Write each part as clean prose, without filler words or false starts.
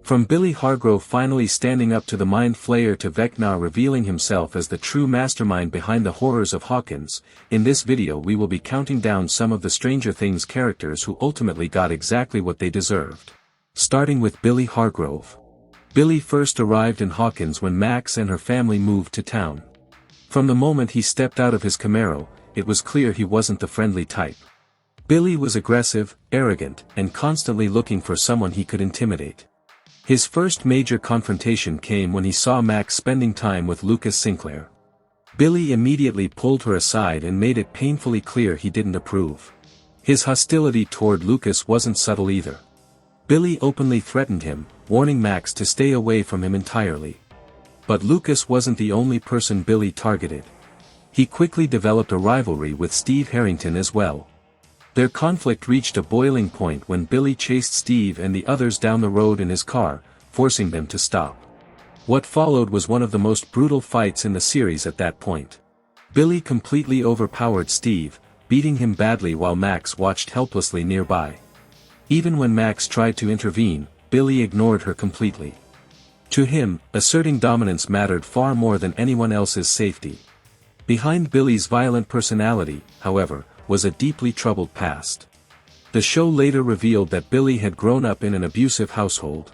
From Billy Hargrove finally standing up to the Mind Flayer to Vecna revealing himself as the true mastermind behind the horrors of Hawkins, in this video we will be counting down some of the Stranger Things characters who ultimately got exactly what they deserved. Starting with Billy Hargrove. Billy first arrived in Hawkins when Max and her family moved to town. From the moment he stepped out of his Camaro, it was clear he wasn't the friendly type. Billy was aggressive, arrogant, and constantly looking for someone he could intimidate. His first major confrontation came when he saw Max spending time with Lucas Sinclair. Billy immediately pulled her aside and made it painfully clear he didn't approve. His hostility toward Lucas wasn't subtle either. Billy openly threatened him, warning Max to stay away from him entirely. But Lucas wasn't the only person Billy targeted. He quickly developed a rivalry with Steve Harrington as well. Their conflict reached a boiling point when Billy chased Steve and the others down the road in his car, forcing them to stop. What followed was one of the most brutal fights in the series at that point. Billy completely overpowered Steve, beating him badly while Max watched helplessly nearby. Even when Max tried to intervene, Billy ignored her completely. To him, asserting dominance mattered far more than anyone else's safety. Behind Billy's violent personality, however, was a deeply troubled past. The show later revealed that Billy had grown up in an abusive household.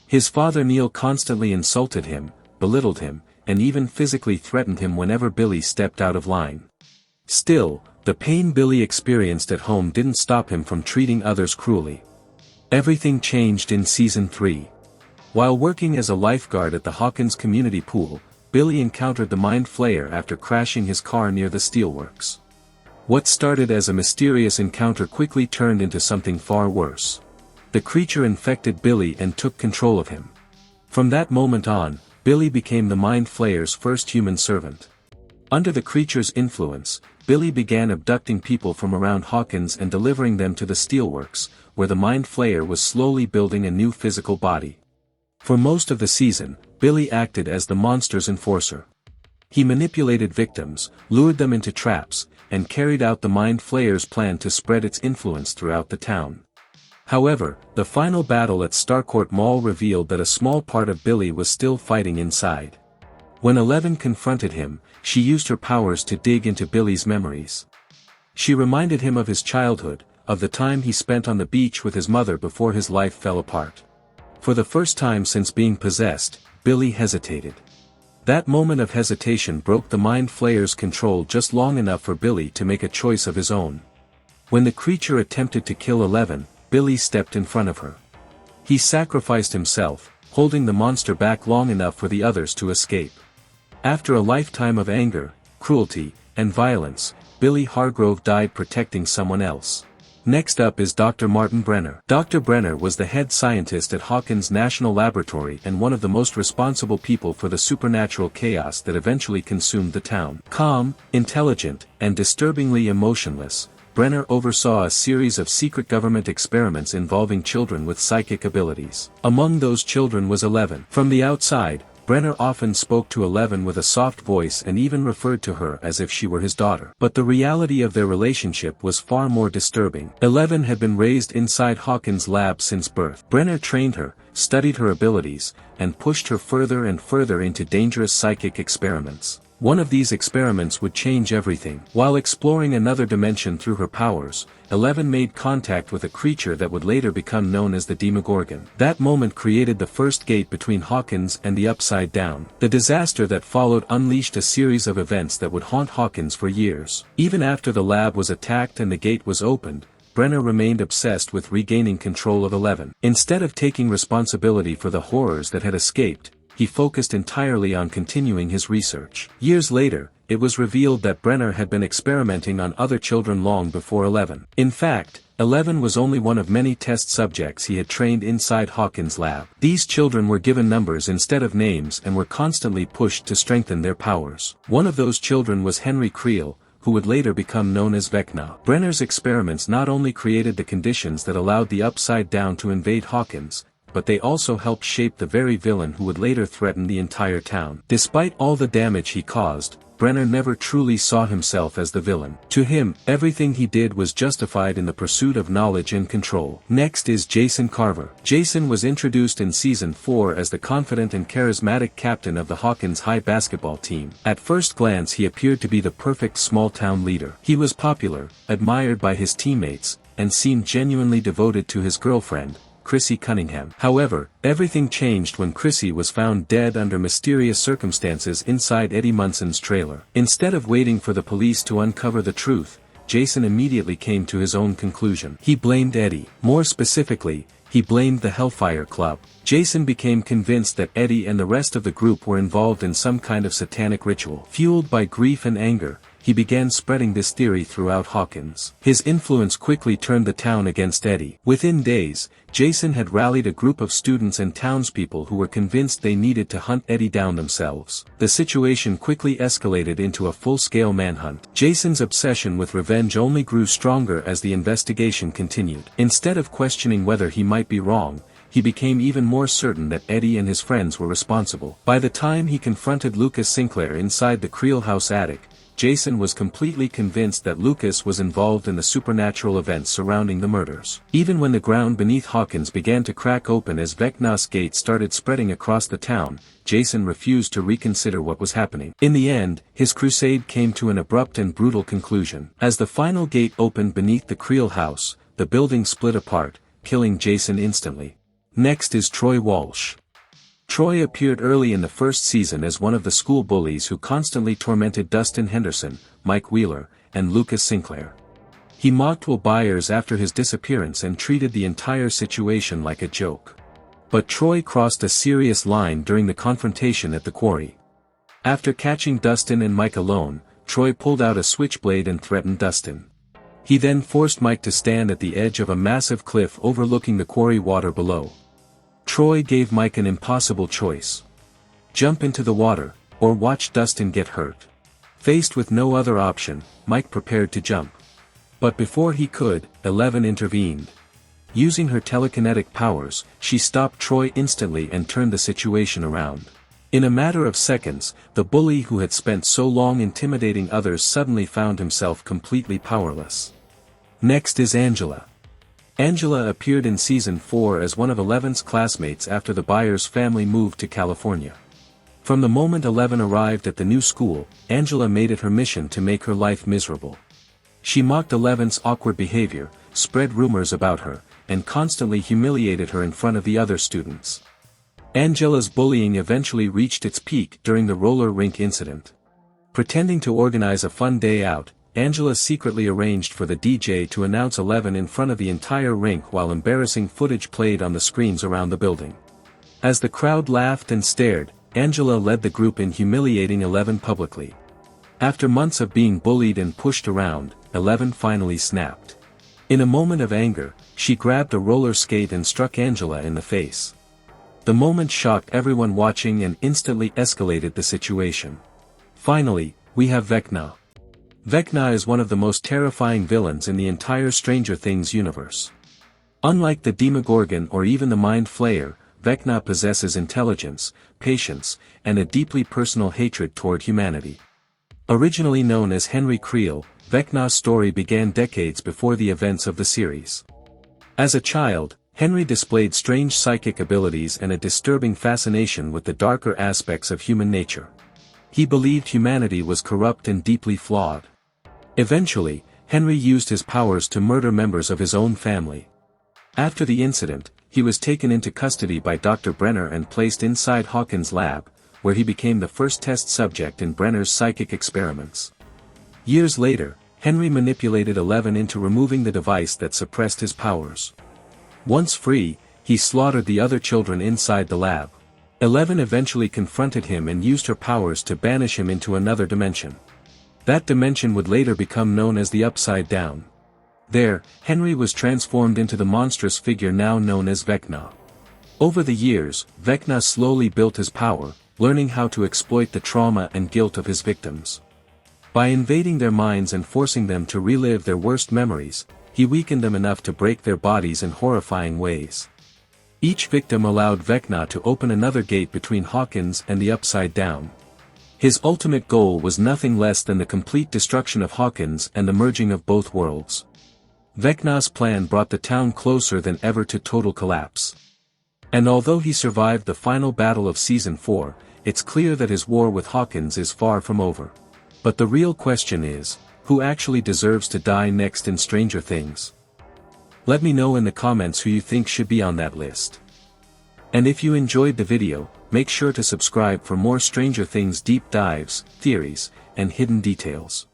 His father Neil constantly insulted him, belittled him, and even physically threatened him whenever Billy stepped out of line. Still, the pain Billy experienced at home didn't stop him from treating others cruelly. Everything changed in Season 3. While working as a lifeguard at the Hawkins community pool, Billy encountered the Mind Flayer after crashing his car near the steelworks. What started as a mysterious encounter quickly turned into something far worse. The creature infected Billy and took control of him. From that moment on, Billy became the Mind Flayer's first human servant. Under the creature's influence, Billy began abducting people from around Hawkins and delivering them to the steelworks, where the Mind Flayer was slowly building a new physical body. For most of the season, Billy acted as the monster's enforcer. He manipulated victims, lured them into traps, and carried out the Mind Flayer's plan to spread its influence throughout the town. However, the final battle at Starcourt Mall revealed that a small part of Billy was still fighting inside. When Eleven confronted him, she used her powers to dig into Billy's memories. She reminded him of his childhood, of the time he spent on the beach with his mother before his life fell apart. For the first time since being possessed, Billy hesitated. That moment of hesitation broke the Mind Flayer's control just long enough for Billy to make a choice of his own. When the creature attempted to kill Eleven, Billy stepped in front of her. He sacrificed himself, holding the monster back long enough for the others to escape. After a lifetime of anger, cruelty, and violence, Billy Hargrove died protecting someone else. Next up is Dr. Martin Brenner. Dr. Brenner was the head scientist at Hawkins National Laboratory and one of the most responsible people for the supernatural chaos that eventually consumed the town. Calm, intelligent, and disturbingly emotionless, Brenner oversaw a series of secret government experiments involving children with psychic abilities. Among those children was Eleven. From the outside, Brenner often spoke to Eleven with a soft voice and even referred to her as if she were his daughter. But the reality of their relationship was far more disturbing. Eleven had been raised inside Hawkins' lab since birth. Brenner trained her, studied her abilities, and pushed her further and further into dangerous psychic experiments. One of these experiments would change everything. While exploring another dimension through her powers, Eleven made contact with a creature that would later become known as the Demogorgon. That moment created the first gate between Hawkins and the Upside Down. The disaster that followed unleashed a series of events that would haunt Hawkins for years. Even after the lab was attacked and the gate was opened, Brenner remained obsessed with regaining control of Eleven. Instead of taking responsibility for the horrors that had escaped, he focused entirely on continuing his research. Years later, it was revealed that Brenner had been experimenting on other children long before Eleven. In fact, Eleven was only one of many test subjects he had trained inside Hawkins' lab. These children were given numbers instead of names and were constantly pushed to strengthen their powers. One of those children was Henry Creel, who would later become known as Vecna. Brenner's experiments not only created the conditions that allowed the Upside Down to invade Hawkins, but they also helped shape the very villain who would later threaten the entire town. Despite all the damage he caused, Brenner never truly saw himself as the villain. To him, everything he did was justified in the pursuit of knowledge and control. Next is Jason Carver. Jason was introduced in Season 4 as the confident and charismatic captain of the Hawkins High basketball team. At first glance he appeared to be the perfect small-town leader. He was popular, admired by his teammates, and seemed genuinely devoted to his girlfriend, Chrissy Cunningham. However, everything changed when Chrissy was found dead under mysterious circumstances inside Eddie Munson's trailer. Instead of waiting for the police to uncover the truth, Jason immediately came to his own conclusion. He blamed Eddie. More specifically, he blamed the Hellfire Club. Jason became convinced that Eddie and the rest of the group were involved in some kind of satanic ritual. Fueled by grief and anger, he began spreading this theory throughout Hawkins. His influence quickly turned the town against Eddie. Within days, Jason had rallied a group of students and townspeople who were convinced they needed to hunt Eddie down themselves. The situation quickly escalated into a full-scale manhunt. Jason's obsession with revenge only grew stronger as the investigation continued. Instead of questioning whether he might be wrong, he became even more certain that Eddie and his friends were responsible. By the time he confronted Lucas Sinclair inside the Creel House attic, Jason was completely convinced that Lucas was involved in the supernatural events surrounding the murders. Even when the ground beneath Hawkins began to crack open as Vecna's gate started spreading across the town, Jason refused to reconsider what was happening. In the end, his crusade came to an abrupt and brutal conclusion. As the final gate opened beneath the Creel house, the building split apart, killing Jason instantly. Next is Troy Walsh. Troy appeared early in the first season as one of the school bullies who constantly tormented Dustin Henderson, Mike Wheeler, and Lucas Sinclair. He mocked Will Byers after his disappearance and treated the entire situation like a joke. But Troy crossed a serious line during the confrontation at the quarry. After catching Dustin and Mike alone, Troy pulled out a switchblade and threatened Dustin. He then forced Mike to stand at the edge of a massive cliff overlooking the quarry water below. Troy gave Mike an impossible choice. Jump into the water, or watch Dustin get hurt. Faced with no other option, Mike prepared to jump. But before he could, Eleven intervened. Using her telekinetic powers, she stopped Troy instantly and turned the situation around. In a matter of seconds, the bully who had spent so long intimidating others suddenly found himself completely powerless. Next is Angela. Angela appeared in Season 4 as one of Eleven's classmates after the Byers family moved to California. From the moment Eleven arrived at the new school, Angela made it her mission to make her life miserable. She mocked Eleven's awkward behavior, spread rumors about her, and constantly humiliated her in front of the other students. Angela's bullying eventually reached its peak during the roller rink incident. Pretending to organize a fun day out, Angela secretly arranged for the DJ to announce 11 in front of the entire rink while embarrassing footage played on the screens around the building. As the crowd laughed and stared, Angela led the group in humiliating 11 publicly. After months of being bullied and pushed around, 11 finally snapped. In a moment of anger, she grabbed a roller skate and struck Angela in the face. The moment shocked everyone watching and instantly escalated the situation. Finally, we have Vecna. Vecna is one of the most terrifying villains in the entire Stranger Things universe. Unlike the Demogorgon or even the Mind Flayer, Vecna possesses intelligence, patience, and a deeply personal hatred toward humanity. Originally known as Henry Creel, Vecna's story began decades before the events of the series. As a child, Henry displayed strange psychic abilities and a disturbing fascination with the darker aspects of human nature. He believed humanity was corrupt and deeply flawed. Eventually, Henry used his powers to murder members of his own family. After the incident, he was taken into custody by Dr. Brenner and placed inside Hawkins' lab, where he became the first test subject in Brenner's psychic experiments. Years later, Henry manipulated 11 into removing the device that suppressed his powers. Once free, he slaughtered the other children inside the lab. 11 eventually confronted him and used her powers to banish him into another dimension. That dimension would later become known as the Upside Down. There, Henry was transformed into the monstrous figure now known as Vecna. Over the years, Vecna slowly built his power, learning how to exploit the trauma and guilt of his victims. By invading their minds and forcing them to relive their worst memories, he weakened them enough to break their bodies in horrifying ways. Each victim allowed Vecna to open another gate between Hawkins and the Upside Down. His ultimate goal was nothing less than the complete destruction of Hawkins and the merging of both worlds. Vecna's plan brought the town closer than ever to total collapse. And although he survived the final battle of Season 4, it's clear that his war with Hawkins is far from over. But the real question is, who actually deserves to die next in Stranger Things? Let me know in the comments who you think should be on that list. And if you enjoyed the video, make sure to subscribe for more Stranger Things deep dives, theories, and hidden details.